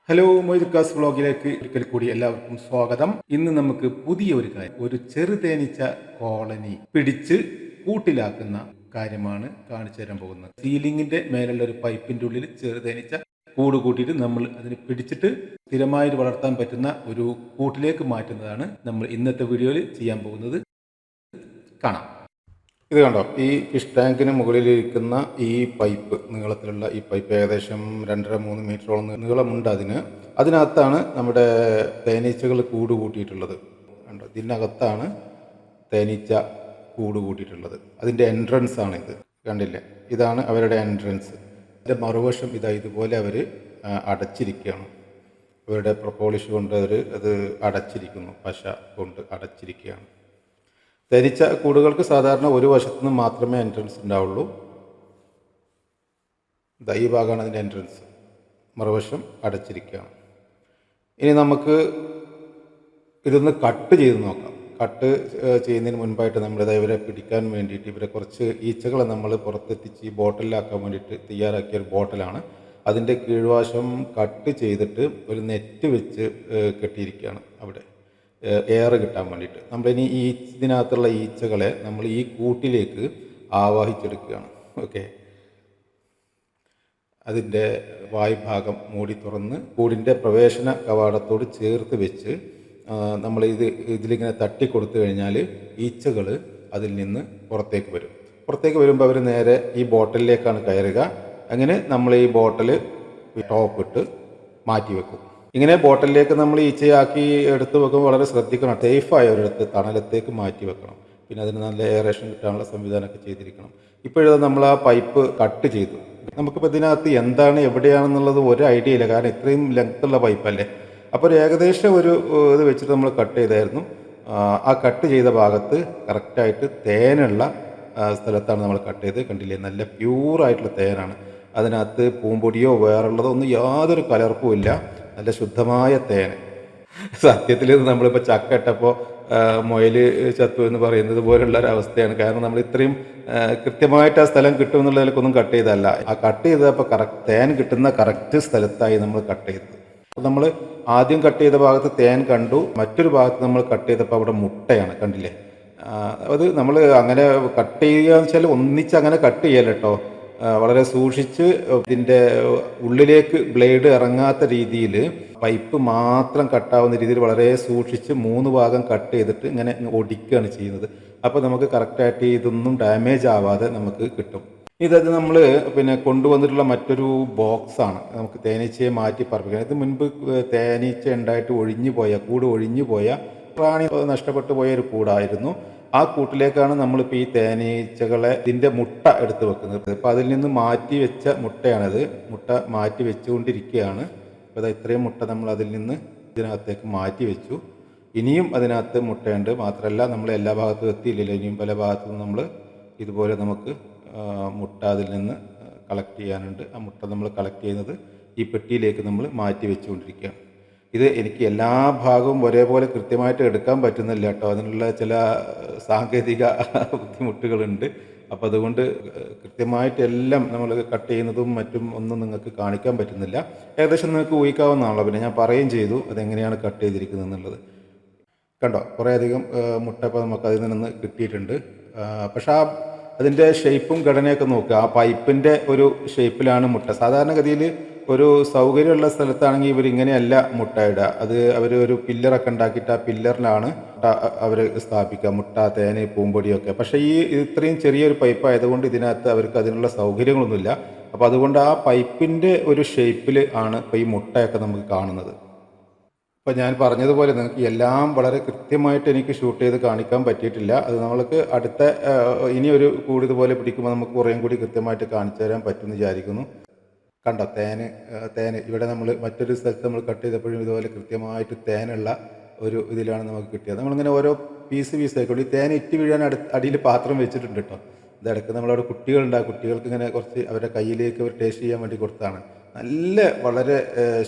Hello മൊയ്തുക്കാസ് വ്ളോഗിലേക്ക് ഒരിക്കൽ കൂടി എല്ലാവർക്കും സ്വാഗതം. ഇന്ന് നമുക്ക് പുതിയ ഒരു കാര്യം, ഒരു ചെറുതേനീച്ച കോളനി പിടിച്ച് കൂട്ടിലാക്കുന്ന കാര്യമാണ് കാണിച്ചു തരാൻ പോകുന്നത്. സീലിംഗിന്റെ മേലുള്ള ഒരു പൈപ്പിന്റെ ഉള്ളിൽ ചെറുതേനീച്ച കൂട് കൂട്ടിയിട്ട് നമ്മൾ അതിനെ പിടിച്ചിട്ട് സ്ഥിരമായി വളർത്താൻ പറ്റുന്ന ഒരു കൂട്ടിലേക്ക് മാറ്റുന്നതാണ് നമ്മൾ ഇന്നത്തെ വീഡിയോയിൽ ചെയ്യാൻ പോകുന്നത്. കാണാം. ഇത് കണ്ടോ, ഈ ഫിഷ് ടാങ്കിന് മുകളിലിരിക്കുന്ന ഈ പൈപ്പ്, നീളത്തിലുള്ള ഈ പൈപ്പ് ഏകദേശം 2.5-3 മീറ്ററോളം നീളമുണ്ട്. അതിനകത്താണ് നമ്മുടെ തേനീച്ചകൾ കൂട് കൂട്ടിയിട്ടുള്ളത്. കണ്ടോ, ഇതിനകത്താണ് തേനീച്ച കൂട് കൂട്ടിയിട്ടുള്ളത്. അതിൻ്റെ എൻട്രൻസ് ആണ് ഇത്. കണ്ടില്ലേ, ഇതാണ് അവരുടെ എൻട്രൻസ്. അതിൻ്റെ മറുവശം ഇതുപോലെ അവർ അടച്ചിരിക്കുകയാണ്. അവരുടെ പ്രൊപ്പോളിഷ് കൊണ്ട് അത് അടച്ചിരിക്കുന്നു, പശ കൊണ്ട് അടച്ചിരിക്കുകയാണ്. തേനീച്ച കൂടുകൾക്ക് സാധാരണ ഒരു വശത്തു നിന്ന് മാത്രമേ എൻട്രൻസ് ഉണ്ടാവുള്ളൂ. ഈ ഭാഗമാണ് അതിൻ്റെ എൻട്രൻസ്, മറുവശം അടച്ചിരിക്കുകയാണ്. ഇനി നമുക്ക് ഇതൊന്ന് കട്ട് ചെയ്ത് നോക്കാം. കട്ട് ചെയ്യുന്നതിന് മുൻപായിട്ട് നമ്മളിത് ഇവരെ പിടിക്കാൻ വേണ്ടിയിട്ട് ഇവരെ കുറച്ച് ഈച്ചകളെ നമ്മൾ പുറത്തെത്തിച്ച് ഈ ബോട്ടിലാക്കാൻ വേണ്ടിയിട്ട് തയ്യാറാക്കിയ ഒരു ബോട്ടിലാണ്. അതിൻ്റെ കീഴ്വശം കട്ട് ചെയ്തിട്ട് ഒരു നെറ്റ് വെച്ച് കെട്ടിയിരിക്കുകയാണ് അവിടെ, എയർ കിട്ടാൻ വേണ്ടിയിട്ട്. നമ്മളിനി ഇതിനകത്തുള്ള ഈച്ചകളെ നമ്മൾ ഈ കൂട്ടിലേക്ക് ആവാഹിച്ചെടുക്കുകയാണ്. ഓക്കെ, അതിൻ്റെ വായ്ഭാഗം മൂടി തുറന്ന് കൂടിൻ്റെ പ്രവേശന കവാടത്തോട് ചേർത്ത് വെച്ച് നമ്മൾ ഇതിലിങ്ങനെ തട്ടി കൊടുത്തു കഴിഞ്ഞാൽ ഈച്ചകൾ അതിൽ നിന്ന് പുറത്തേക്ക് വരും. പുറത്തേക്ക് വരുമ്പോൾ അവർ നേരെ ഈ ബോട്ടിലേക്കാണ് കയറുക. അങ്ങനെ നമ്മൾ ഈ ബോട്ടിൽ ടോപ്പിട്ട് മാറ്റി വെക്കും. ഇങ്ങനെ ബോട്ടിലേക്ക് നമ്മൾ ഈച്ചയാക്കി എടുത്ത് വെക്കുമ്പോൾ വളരെ ശ്രദ്ധിക്കണം. സേഫായ ഒരിടത്ത് തണലത്തേക്ക് മാറ്റി വെക്കണം. പിന്നെ അതിന് നല്ല എയറേഷൻ കിട്ടാനുള്ള സംവിധാനമൊക്കെ ചെയ്തിരിക്കണം. ഇപ്പോഴത് നമ്മൾ ആ പൈപ്പ് കട്ട് ചെയ്തു. നമുക്കിപ്പോൾ ഇതിനകത്ത് എന്താണ് എവിടെയാണെന്നുള്ളത് ഒരു ഐഡിയ ഇല്ല, കാരണം ഇത്രയും ലെങ്ത്തുള്ള പൈപ്പല്ലേ. അപ്പോൾ ഒരു ഏകദേശം ഒരു ഇത് വെച്ചിട്ട് നമ്മൾ കട്ട് ചെയ്തായിരുന്നു. ആ കട്ട് ചെയ്ത ഭാഗത്ത് കറക്റ്റായിട്ട് തേനുള്ള സ്ഥലത്താണ് നമ്മൾ കട്ട് ചെയ്ത്. കണ്ടില്ലേ, നല്ല പ്യൂറായിട്ടുള്ള തേനാണ്. അതിനകത്ത് പൂമ്പൊടിയോ വേറുള്ളതോ ഒന്നും യാതൊരു കലർപ്പും ഇല്ല. നല്ല ശുദ്ധമായ തേൻ. സത്യത്തിൽ നമ്മളിപ്പോൾ ചക്ക ഇട്ടപ്പോൾ മുയൽ ചത്തു എന്ന് പറയുന്നത് പോലുള്ള ഒരവസ്ഥയാണ്. കാരണം നമ്മൾ ഇത്രയും കൃത്യമായിട്ട് ആ സ്ഥലം കിട്ടുമെന്നുള്ളതിലേക്കൊന്നും കട്ട് ചെയ്തല്ല. ആ കട്ട് ചെയ്തപ്പോൾ തേൻ കിട്ടുന്ന കറക്റ്റ് സ്ഥലത്തായി നമ്മൾ കട്ട് ചെയ്തത്. അപ്പോൾ നമ്മൾ ആദ്യം കട്ട് ചെയ്ത ഭാഗത്ത് തേൻ കണ്ടു, മറ്റൊരു ഭാഗത്ത് നമ്മൾ കട്ട് ചെയ്തപ്പോൾ അവിടെ മുട്ടയാണ്. കണ്ടില്ലേ, അത് നമ്മൾ അങ്ങനെ കട്ട് ചെയ്യുക എന്ന് വെച്ചാൽ ഒന്നിച്ച് അങ്ങനെ കട്ട് ചെയ്യല്ല കേട്ടോ. വളരെ സൂക്ഷിച്ച് ഇതിൻ്റെ ഉള്ളിലേക്ക് ബ്ലേഡ് ഇറങ്ങാത്ത രീതിയിൽ പൈപ്പ് മാത്രം കട്ടാവുന്ന രീതിയിൽ വളരെ സൂക്ഷിച്ച് 3 ഭാഗം കട്ട് ചെയ്തിട്ട് ഇങ്ങനെ ഒടിക്കുകയാണ് ചെയ്യുന്നത്. അപ്പോൾ നമുക്ക് കറക്റ്റായിട്ട് ഇതൊന്നും ഡാമേജ് ആവാതെ നമുക്ക് കിട്ടും. ഇതത് നമ്മൾ കൊണ്ടുവന്നിട്ടുള്ള മറ്റൊരു ബോക്സാണ് നമുക്ക് തേനീച്ചയെ മാറ്റി പറപ്പിക്കാൻ. ഇത് മുൻപ് തേനീച്ച ഉണ്ടായിട്ട് കൂട് ഒഴിഞ്ഞു പോയ പ്രാണി നഷ്ടപ്പെട്ടു പോയ ഒരു കൂടായിരുന്നു. ആ കൂട്ടിലേക്കാണ് നമ്മളിപ്പോൾ ഈ തേനീച്ചകളെ ഇതിൻ്റെ മുട്ട എടുത്ത് വെക്കുന്നത്. അപ്പോൾ അതിൽ നിന്ന് മാറ്റി വെച്ച മുട്ടയാണിത്. മുട്ട മാറ്റി വെച്ചുകൊണ്ടിരിക്കുകയാണ്. അപ്പോൾ ഇത്രയും മുട്ട നമ്മൾ അതിൽ നിന്ന് ഇതിനകത്തേക്ക് മാറ്റി വെച്ചു. ഇനിയും അതിനകത്ത് മുട്ടയുണ്ട്. മാത്രമല്ല, നമ്മൾ എല്ലാ ഭാഗത്തും എത്തിയില്ലല്ലോ, ഇനിയും പല ഭാഗത്തും നമ്മൾ ഇതുപോലെ നമുക്ക് മുട്ട അതിൽ നിന്ന് കളക്ട് ചെയ്യാനുണ്ട്. ആ മുട്ട നമ്മൾ കളക്ട് ചെയ്യുന്നത് ഈ പെട്ടിയിലേക്ക് നമ്മൾ മാറ്റി വെച്ചുകൊണ്ടിരിക്കുകയാണ്. ഇത് എനിക്ക് എല്ലാ ഭാഗവും ഒരേപോലെ കൃത്യമായിട്ട് എടുക്കാൻ പറ്റുന്നില്ല കേട്ടോ. അതിനുള്ള ചില സാങ്കേതിക ബുദ്ധിമുട്ടുകളുണ്ട്. അപ്പോൾ അതുകൊണ്ട് കൃത്യമായിട്ട് എല്ലാം നമ്മൾ കട്ട് ചെയ്യുന്നതും മറ്റും ഒന്നും നിങ്ങൾക്ക് കാണിക്കാൻ പറ്റുന്നില്ല. ഏകദേശം നിങ്ങൾക്ക് ഊഹിക്കാവുന്നതാണല്ലോ. പിന്നെ ഞാൻ പറയുകയും ചെയ്തു അതെങ്ങനെയാണ് കട്ട് ചെയ്തിരിക്കുന്നത് എന്നുള്ളത്. കണ്ടോ, കുറേയധികം മുട്ട ഇപ്പോൾ നമുക്ക് അതിൽ നിന്ന് കിട്ടിയിട്ടുണ്ട്. പക്ഷേ അതിൻ്റെ ഷേപ്പും ഘടനയൊക്കെ നോക്കുക. ആ പൈപ്പിൻ്റെ ഒരു ഷേപ്പിലാണ് മുട്ട. സാധാരണഗതിയിൽ ഒരു സൗകര്യമുള്ള സ്ഥലത്താണെങ്കിൽ ഇവരിങ്ങനെയല്ല മുട്ട ഇടുക. അത് അവർ ഒരു പില്ലറൊക്കെ ഉണ്ടാക്കിയിട്ട് ആ പില്ലറിലാണ് അവർ സ്ഥാപിക്കുക, മുട്ട, തേന്, പൂമ്പൊടിയൊക്കെ. പക്ഷേ ഇത്രയും ചെറിയൊരു പൈപ്പ് ആയതുകൊണ്ട് ഇതിനകത്ത് അവർക്ക് അതിനുള്ള സൗകര്യങ്ങളൊന്നുമില്ല. അപ്പോൾ അതുകൊണ്ട് ആ പൈപ്പിൻ്റെ ഒരു ഷേപ്പിൽ ആണ് ഇപ്പോൾ ഈ മുട്ടയൊക്കെ നമുക്ക് കാണുന്നത്. അപ്പോൾ ഞാൻ പറഞ്ഞതുപോലെ നിങ്ങൾക്ക് എല്ലാം വളരെ കൃത്യമായിട്ട് എനിക്ക് ഷൂട്ട് ചെയ്ത് കാണിക്കാൻ പറ്റിയിട്ടില്ല. അത് നമ്മൾക്ക് അടുത്ത ഇനിയൊരു കൂടി ഇതുപോലെ പിടിക്കുമ്പോൾ നമുക്ക് കുറേയും കൂടി കൃത്യമായിട്ട് കാണിച്ചു തരാൻ പറ്റുമെന്ന് വിചാരിക്കുന്നു. കണ്ടോ, തേന് ഇവിടെ നമ്മൾ മറ്റൊരു സ്ഥലത്ത് നമ്മൾ കട്ട് ചെയ്തപ്പോഴും ഇതുപോലെ കൃത്യമായിട്ട് തേനുള്ള ഒരു ഇതിലാണ് നമുക്ക് കിട്ടിയത്. നമ്മളിങ്ങനെ ഓരോ പീസ് ആയിക്കോളൂ. ഈ തേൻ ഇറ്റ് വീഴാൻ അടിയിൽ പാത്രം വെച്ചിട്ടുണ്ട് കേട്ടോ. ഇതിടക്ക് നമ്മളവിടെ കുട്ടികളുണ്ട്. ആ കുട്ടികൾക്ക് ഇങ്ങനെ കുറച്ച് അവരുടെ കയ്യിലേക്ക് അവർ ടേസ്റ്റ് ചെയ്യാൻ വേണ്ടി കൊടുത്താണ്. നല്ല വളരെ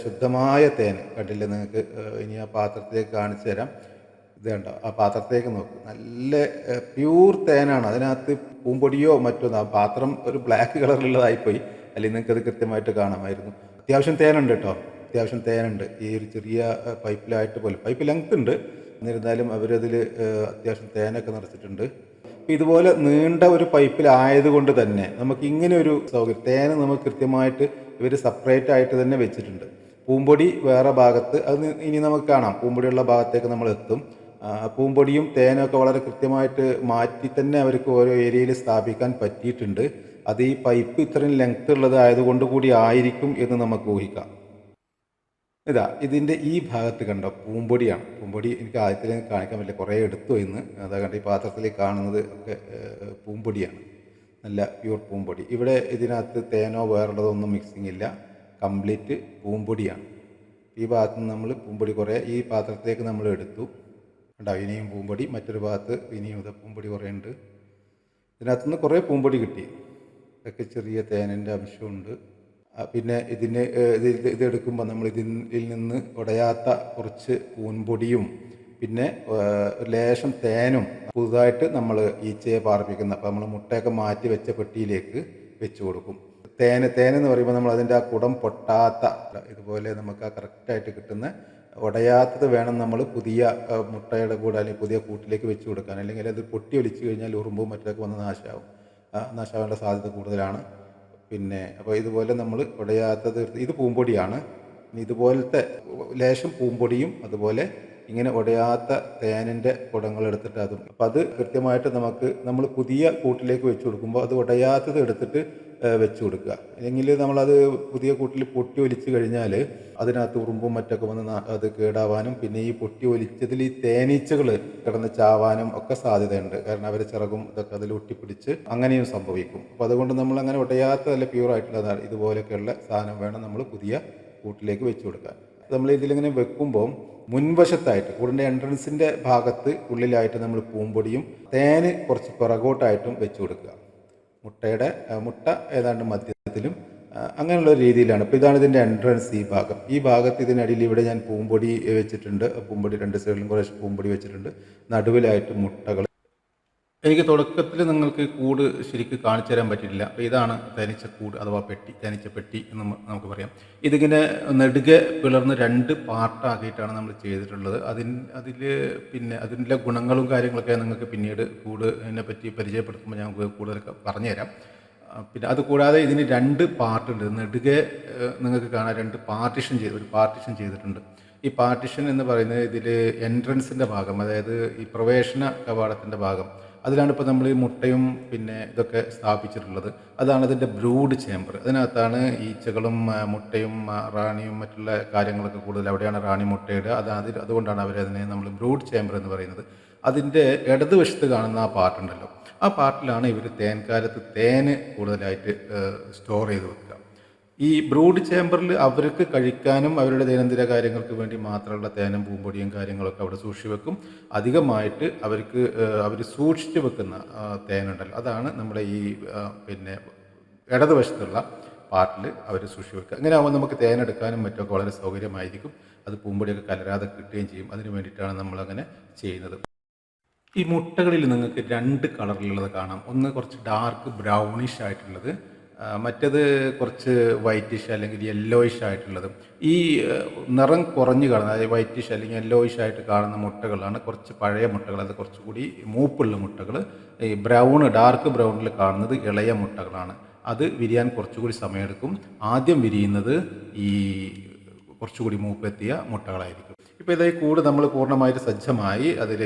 ശുദ്ധമായ തേൻ. കണ്ടില്ലേ നിങ്ങൾക്ക്, ഇനി ആ പാത്രത്തിലേക്ക് കാണിച്ചു തരാം. ഇത് കണ്ടോ, ആ പാത്രത്തിലേക്ക് നോക്കും, നല്ല പ്യൂർ തേനാണ്. അതിനകത്ത് പൂമ്പൊടിയോ മറ്റോ. ആ പാത്രം ഒരു ബ്ലാക്ക് കളറിലുള്ളതായിപ്പോയി, അല്ലെങ്കിൽ നിങ്ങൾക്കത് കൃത്യമായിട്ട് കാണാമായിരുന്നു. അത്യാവശ്യം തേനുണ്ട് കേട്ടോ. അത്യാവശ്യം തേനുണ്ട്. ഈ ഒരു ചെറിയ പൈപ്പിലായിട്ട് പോലും പൈപ്പ് ലെങ്ത് ഉണ്ട്, എന്നിരുന്നാലും അവരതിൽ അത്യാവശ്യം തേനൊക്കെ നിറച്ചിട്ടുണ്ട്. അപ്പോൾ ഇതുപോലെ നീണ്ട ഒരു പൈപ്പിലായതുകൊണ്ട് തന്നെ നമുക്ക് ഇങ്ങനെ ഒരു സൗകര്യം, തേന് നമുക്ക് കൃത്യമായിട്ട് ഇവർ സെപ്പറേറ്റ് ആയിട്ട് തന്നെ വെച്ചിട്ടുണ്ട്. പൂമ്പൊടി വേറെ ഭാഗത്ത്, അത് ഇനി നമുക്ക് കാണാം, പൂമ്പൊടിയുള്ള ഭാഗത്തേക്ക് നമ്മൾ എത്തും. പൂമ്പൊടിയും തേനൊക്കെ വളരെ കൃത്യമായിട്ട് മാറ്റി തന്നെ അവർക്ക് ഓരോ ഏരിയയിൽ സ്ഥാപിക്കാൻ പറ്റിയിട്ടുണ്ട്. അത് ഈ പൈപ്പ് ഇത്രയും ലെങ്ത് ഉള്ളത് ആയതുകൊണ്ട് കൂടി ആയിരിക്കും എന്ന് നമുക്ക് ഊഹിക്കാം. ഇതിൻ്റെ ഈ ഭാഗത്ത് കണ്ടോ പൂമ്പൊടിയാണ്. പൂമ്പൊടി എനിക്ക് ആദ്യത്തിൽ കാണിക്കാൻ പറ്റില്ല, കുറേ എടുത്തു ഇന്ന്. അതാ കണ്ട ഈ പാത്രത്തിൽ കാണുന്നത് ഒക്കെ പൂമ്പൊടിയാണ്, നല്ല പ്യൂർ പൂമ്പൊടി. ഇവിടെ ഇതിനകത്ത് തേനോ വേറുള്ളതൊന്നും മിക്സിംഗ് ഇല്ല, കംപ്ലീറ്റ് പൂമ്പൊടിയാണ്. ഈ ഭാഗത്ത് നിന്ന് നമ്മൾ പൂമ്പൊടി കുറേ ഈ പാത്രത്തിലേക്ക് നമ്മൾ എടുത്തു. ഉണ്ടാവും ഇനിയും പൂമ്പൊടി, മറ്റൊരു ഭാഗത്ത് ഇനിയും പൂമ്പൊടി കുറേ ഉണ്ട്. ഇതിനകത്തുനിന്ന് കുറേ പൂമ്പൊടി കിട്ടി, ഇതൊക്കെ ചെറിയ തേനിൻ്റെ അംശമുണ്ട്. പിന്നെ ഇതെടുക്കുമ്പോൾ നമ്മൾ ഇതിൽ നിന്ന് ഉടയാത്ത കുറച്ച് പൂമ്പൊടിയും പിന്നെ ലേശം തേനും പുതുതായിട്ട് നമ്മൾ ഈച്ചയെ പാർപ്പിക്കുന്ന, അപ്പോൾ നമ്മൾ മുട്ടയൊക്കെ മാറ്റി വെച്ച പെട്ടിയിലേക്ക് വെച്ച് കൊടുക്കും. തേനെന്ന് പറയുമ്പോൾ നമ്മൾ അതിൻ്റെ ആ കുടം പൊട്ടാത്ത, ഇതുപോലെ നമുക്ക് ആ കറക്റ്റായിട്ട് കിട്ടുന്ന ഉടയാത്തത് വേണം നമ്മൾ പുതിയ മുട്ടയുടെ കൂടെ അല്ലെങ്കിൽ പുതിയ കൂട്ടിലേക്ക് വെച്ച് കൊടുക്കാൻ. അല്ലെങ്കിൽ അത് പൊട്ടി ഒലിച്ച് കഴിഞ്ഞാൽ ഉറുമ്പും മറ്റൊക്കെ വന്ന് നാശാവാനുള്ള സാധ്യത കൂടുതലാണ്. പിന്നെ അപ്പോൾ ഇതുപോലെ നമ്മൾ ഉടയാത്തത്, ഇത് പൂമ്പൊടിയാണ്. ഇതുപോലത്തെ ലേശം പൂമ്പൊടിയും അതുപോലെ ഇങ്ങനെ ഉടയാത്ത തേനിൻ്റെ കുടങ്ങൾ എടുത്തിട്ട് അതും, അപ്പോൾ അത് കൃത്യമായിട്ട് നമ്മൾ പുതിയ കൂട്ടിലേക്ക് വെച്ച് കൊടുക്കുമ്പോൾ അത് ഉടയാത്തത് എടുത്തിട്ട് വെച്ച് കൊടുക്കുക. അല്ലെങ്കിൽ നമ്മളത് പുതിയ കൂട്ടിൽ പൊട്ടി ഒലിച്ച് കഴിഞ്ഞാൽ അതിനകത്ത് ഉറുമ്പും മറ്റൊക്കെ വന്ന് അത് കേടാവാനും പിന്നെ ഈ പൊട്ടി ഒലിച്ചതിൽ ഈ തേനീച്ചകൾ കിടന്ന് ചാവാനും ഒക്കെ സാധ്യതയുണ്ട്. കാരണം അവർ ചിറകും ഇതൊക്കെ അതിൽ ഒട്ടിപ്പിടിച്ച് അങ്ങനെയും സംഭവിക്കും. അപ്പോൾ അതുകൊണ്ട് നമ്മൾ അങ്ങനെ ഉടയാത്ത നല്ല പ്യൂറായിട്ടുള്ള ഇതുപോലെയൊക്കെയുള്ള സാധനം വേണം നമ്മൾ പുതിയ കൂട്ടിലേക്ക് വെച്ച് കൊടുക്കാൻ. നമ്മൾ ഇതിലിങ്ങനെ വെക്കുമ്പോൾ മുൻവശത്തായിട്ട് കൂടിൻ്റെ എൻട്രൻസിൻ്റെ ഭാഗത്ത് ഉള്ളിലായിട്ട് നമ്മൾ പൂമ്പൊടിയും തേന് കുറച്ച് പിറകോട്ടായിട്ടും വെച്ച് കൊടുക്കുക. മുട്ട ഏതാണ്ട് മധ്യത്തിലും അങ്ങനെയുള്ള രീതിയിലാണ്. ഇപ്പോൾ ഇതാണ് ഇതിൻ്റെ എൻട്രൻസ്. ഈ ഭാഗത്ത് ഇതിനടിയിൽ ഇവിടെ ഞാൻ പൂമ്പൊടി വെച്ചിട്ടുണ്ട്. പൂമ്പൊടി രണ്ട് സൈഡിലും കുറേശ്ശെ പൂമ്പൊടി വെച്ചിട്ടുണ്ട്. നടുവിലായിട്ട് മുട്ടകൾ. എനിക്ക് തുടക്കത്തിൽ നിങ്ങൾക്ക് കൂട് ശരിക്കും കാണിച്ചു തരാൻ പറ്റിയിട്ടില്ല. അപ്പോൾ ഇതാണ് തേനീച്ചക്കൂട് അഥവാ തേനീച്ചപ്പെട്ടി എന്ന് നമുക്ക് പറയാം. ഇതിങ്ങനെ നെടുകെ പിളർന്ന് 2 പാർട്ടാക്കിയിട്ടാണ് നമ്മൾ ചെയ്തിട്ടുള്ളത്. പിന്നെ അതിൻ്റെ ഗുണങ്ങളും കാര്യങ്ങളൊക്കെ നിങ്ങൾക്ക് പിന്നീട് കൂടിനെ പറ്റി പരിചയപ്പെടുത്തുമ്പോൾ ഞാൻ കൂടുതൽ പറഞ്ഞുതരാം. പിന്നെ അതുകൂടാതെ ഇതിന് 2 പാർട്ടുണ്ട്. നെടുകെ നിങ്ങൾക്ക് കാണാൻ 2 പാർട്ടിഷൻ ചെയ്തിട്ടുണ്ട്. ഈ പാർട്ടിഷൻ എന്ന് പറയുന്നത് ഇതിൽ എൻട്രൻസിൻ്റെ ഭാഗം, അതായത് ഈ പ്രവേശന കവാടത്തിൻ്റെ ഭാഗം, അതിലാണ് ഇപ്പോൾ നമ്മൾ ഈ മുട്ടയും പിന്നെ ഇതൊക്കെ സ്ഥാപിച്ചിട്ടുള്ളത്. അതാണ് ഇതിൻ്റെ ബ്രൂഡ് ചേംബർ. അതിനകത്താണ് ഈച്ചകളും മുട്ടയും റാണിയും മറ്റുള്ള കാര്യങ്ങളൊക്കെ കൂടുതൽ അവിടെയാണ് റാണി മുട്ടയിടുക. അതുകൊണ്ടാണ് അവരതിനെ നമ്മൾ ബ്രൂഡ് ചേംബർ എന്ന് പറയുന്നത്. അതിൻ്റെ ഇടതുവശത്ത് കാണുന്ന ആ പാർട്ടുണ്ടല്ലോ, ആ പാർട്ടിലാണ് ഇവർ തേൻകാലത്ത് തേന് കൂടുതലായിട്ട് സ്റ്റോർ ചെയ്ത് വെക്കുക. ഈ ബ്രൂഡ് ചേംബറിൽ അവർക്ക് കഴിക്കാനും അവരുടെ ദൈനംദിന കാര്യങ്ങൾക്ക് വേണ്ടി മാത്രമുള്ള തേനും പൂമ്പൊടിയും കാര്യങ്ങളൊക്കെ അവിടെ സൂക്ഷിച്ച് വെക്കും. അധികമായിട്ട് അവർ സൂക്ഷിച്ച് വെക്കുന്ന തേനുണ്ടല്ലോ, അതാണ് നമ്മുടെ ഈ പിന്നെ ഇടതുവശത്തുള്ള പാർട്ടിൽ അവർ സൂക്ഷിച്ച് വെക്കുക. ഇങ്ങനെ ആകുമ്പോൾ നമുക്ക് തേനെടുക്കാനും മറ്റൊക്കെ വളരെ സൗകര്യമായിരിക്കും. അത് പൂമ്പൊടിയൊക്കെ കലരാതെ കിട്ടുകയും ചെയ്യും. അതിന് വേണ്ടിയിട്ടാണ് നമ്മളങ്ങനെ ചെയ്യുന്നത്. ഈ മുട്ടകളിൽ നിങ്ങൾക്ക് 2 കളറിലുള്ളത് കാണാം. ഒന്ന് കുറച്ച് ഡാർക്ക് ബ്രൗണിഷ് ആയിട്ടുള്ളത്, മറ്റേത് കുറച്ച് വൈറ്റിഷ് അല്ലെങ്കിൽ യെല്ലോയിഷ് ആയിട്ടുള്ളത്. ഈ നിറം കുറഞ്ഞ് കാണുന്ന, അതായത് വൈറ്റിഷ് അല്ലെങ്കിൽ യെല്ലോയിഷ് ആയിട്ട് കാണുന്ന മുട്ടകളാണ് കുറച്ച് പഴയ മുട്ടകൾ. അത് കുറച്ചുകൂടി മൂപ്പുള്ള മുട്ടകൾ. ഈ ഡാർക്ക് ബ്രൗണിൽ കാണുന്നത് ഇളയ മുട്ടകളാണ്. അത് വിരിയാൻ കുറച്ചുകൂടി സമയമെടുക്കും. ആദ്യം വിരിയുന്നത് ഈ കുറച്ചുകൂടി മൂപ്പെത്തിയ മുട്ടകളായിരിക്കും. ഇപ്പോൾ ഇതേ കൂട് നമ്മൾ പൂർണ്ണമായിട്ട് സജ്ജമായി. അതിൽ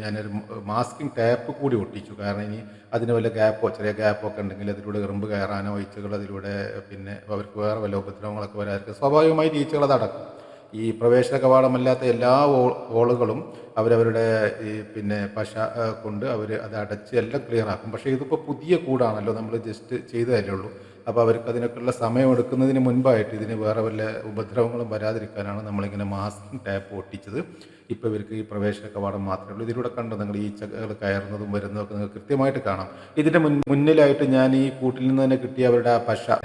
ഞാനൊരു മാസ്കിംഗ് ടാപ്പ് കൂടി ഒട്ടിച്ചു. കാരണം ഇനി അതിന് വല്ല ചെറിയ ഗ്യാപ്പോ ഒക്കെ ഉണ്ടെങ്കിൽ അതിലൂടെ എറുമ്പ് കയറാനോ ഈച്ചകൾ അതിലൂടെ പിന്നെ അവർക്ക് വേറെ വല്ല ഉപദ്രവങ്ങളൊക്കെ വരാതിരിക്കും. സ്വാഭാവികമായിട്ട് ഈച്ചകൾ അത് അടക്കും. ഈ പ്രവേശന കവാടമല്ലാത്ത എല്ലാ ഹോളുകളും അവരവരുടെ ഈ പിന്നെ പശ കൊണ്ട് അത് അടച്ച് എല്ലാം ക്ലിയർ ആക്കും. പക്ഷേ ഇതിപ്പോൾ പുതിയ കൂടാണല്ലോ, നമ്മൾ ജസ്റ്റ് ചെയ്തതല്ലേ ഉള്ളൂ. അപ്പോൾ അവർക്ക് അതിനൊക്കെയുള്ള സമയം എടുക്കുന്നതിന് മുൻപായിട്ട് ഇതിന് വേറെ വല്ല ഉപദ്രവങ്ങളും വരാതിരിക്കാനാണ് നമ്മളിങ്ങനെ മാസ്കിംഗ് ടാപ്പ് ഒട്ടിച്ചത്. ഇപ്പോൾ ഇവർക്ക് ഈ പ്രവേശന കവാടം മാത്രമേ ഉള്ളൂ. ഇതിലൂടെ കണ്ടോ നിങ്ങൾ ഈച്ചകൾ കയറുന്നതും വരുന്നതും ഒക്കെ നിങ്ങൾക്ക് കൃത്യമായിട്ട് കാണാം. ഇതിൻ്റെ മുന്നിലായിട്ട് ഞാൻ ഈ കൂട്ടിൽ നിന്ന് തന്നെ കിട്ടിയ അവരുടെ ആ പശ,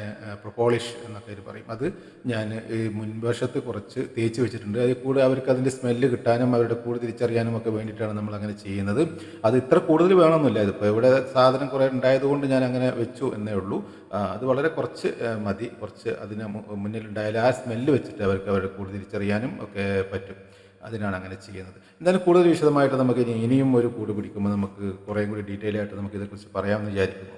പ്രൊപ്പോളിഷ് എന്നൊക്കെ ഇത് പറയും, അത് ഞാൻ ഈ മുൻവശത്ത് കുറച്ച് തേച്ച് വെച്ചിട്ടുണ്ട്. അതിൽ കൂടെ അവർക്ക് അതിൻ്റെ സ്മെല്ല് കിട്ടാനും അവരുടെ കൂട് തിരിച്ചറിയാനും ഒക്കെ വേണ്ടിയിട്ടാണ് നമ്മൾ അങ്ങനെ ചെയ്യുന്നത്. അത് ഇത്ര കൂടുതൽ വേണമെന്നില്ല. ഇതിപ്പോൾ ഇവിടെ സാധനം കുറേ ഉണ്ടായതുകൊണ്ട് ഞാൻ അങ്ങനെ വെച്ചു എന്നേ ഉള്ളൂ. അത് വളരെ കുറച്ച് മതി. കുറച്ച് അതിന് മുന്നിലുണ്ടായാലും ആ സ്മെല്ല് വെച്ചിട്ട് അവർക്ക് അവരുടെ കൂട് തിരിച്ചറിയാനും ഒക്കെ പറ്റും. അതിനാണ് അങ്ങനെ ചെയ്യുന്നത്. എന്തായാലും കൂടുതൽ വിശദമായിട്ട് നമുക്ക് ഇനിയും ഒരു കൂട് പിടിക്കുമ്പോൾ നമുക്ക് കുറേ കൂടി ഡീറ്റെയിൽ ആയിട്ട് നമുക്ക് ഇതേക്കുറിച്ച് പറയാമെന്ന് വിചാരിക്കുന്നു.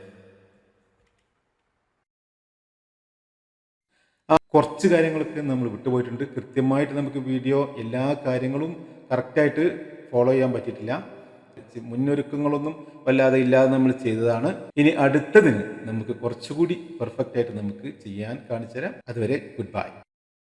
കുറച്ച് കാര്യങ്ങളൊക്കെ നമ്മൾ വിട്ടുപോയിട്ടുണ്ട്. കൃത്യമായിട്ട് നമുക്ക് വീഡിയോ എല്ലാ കാര്യങ്ങളും കറക്റ്റായിട്ട് ഫോളോ ചെയ്യാൻ പറ്റിയിട്ടില്ല. മുന്നൊരുക്കങ്ങളൊന്നും വല്ലാതെ ഇല്ലാതെ നമ്മൾ ചെയ്തതാണ്. ഇനി അടുത്തതിന് നമുക്ക് കുറച്ചുകൂടി പെർഫെക്റ്റ് ആയിട്ട് നമുക്ക് ചെയ്യാൻ കാണിച്ചു തരാം. അതുവരെ ഗുഡ് ബൈ.